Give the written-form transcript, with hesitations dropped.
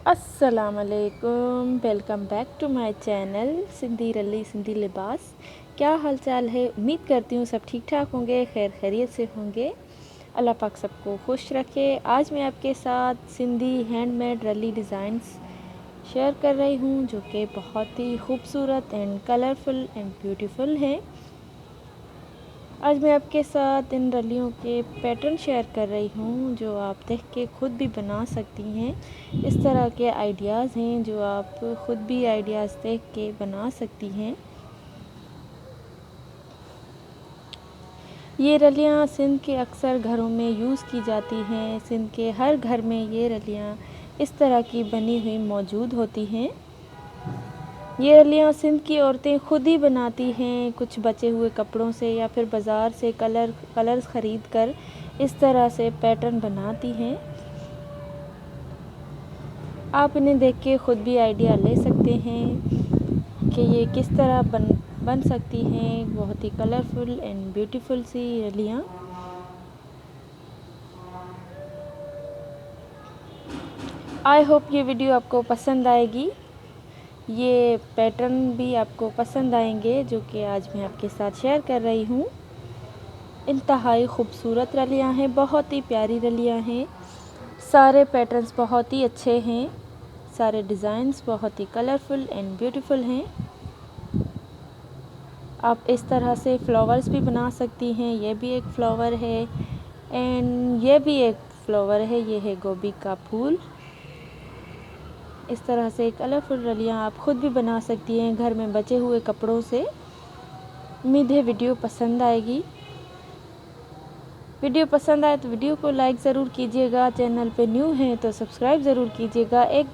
अस्सलामुअलैकुम, welcome back to my channel Sindhi Ralli Sindhi लिबास। क्या हाल चाल है? उम्मीद करती हूँ सब ठीक ठाक होंगे, खैर खैरियत से होंगे। अल्लाह पाक सबको खुश रखे। आज मैं आपके साथ सिंधी हैंडमेड रली डिज़ाइंस शेयर कर रही हूँ जो कि बहुत ही खूबसूरत एंड कलरफुल एंड ब्यूटीफुल हैं। आज मैं आपके साथ इन रलियों के पैटर्न शेयर कर रही हूँ जो आप देख के ख़ुद भी बना सकती हैं। इस तरह के आइडियाज़ हैं जो आप ख़ुद भी आइडियाज़ देख के बना सकती हैं। ये रलियाँ सिंध के अक्सर घरों में यूज़ की जाती हैं। सिंध के हर घर में ये रलियाँ इस तरह की बनी हुई मौजूद होती हैं। ये रलियाँ सिंध की औरतें खुद ही बनाती हैं, कुछ बचे हुए कपड़ों से या फिर बाज़ार से कलर्स ख़रीद कर इस तरह से पैटर्न बनाती हैं। आप इन्हें देख के ख़ुद भी आइडिया ले सकते हैं कि ये किस तरह बन सकती हैं। बहुत ही कलरफुल एंड ब्यूटीफुल सी रलियाँ। आई होप ये वीडियो आपको पसंद आएगी। ये पैटर्न भी आपको पसंद आएंगे जो कि आज मैं आपके साथ शेयर कर रही हूँ। इंतहाई खूबसूरत रलियाँ हैं, बहुत ही प्यारी रलियाँ हैं। सारे पैटर्न्स बहुत ही अच्छे हैं, सारे डिज़ाइंस बहुत ही कलरफुल एंड ब्यूटीफुल हैं। आप इस तरह से फ्लावर्स भी बना सकती हैं। ये भी एक फ्लावर है एंड ये भी एक फ्लावर है। ये है गोभी का फूल। इस तरह से कलरफुल रलियाँ आप ख़ुद भी बना सकती हैं घर में बचे हुए कपड़ों से। उम्मीद है वीडियो पसंद आएगी। वीडियो पसंद आए तो वीडियो को लाइक ज़रूर कीजिएगा। चैनल पे न्यू हैं तो सब्सक्राइब ज़रूर कीजिएगा। एक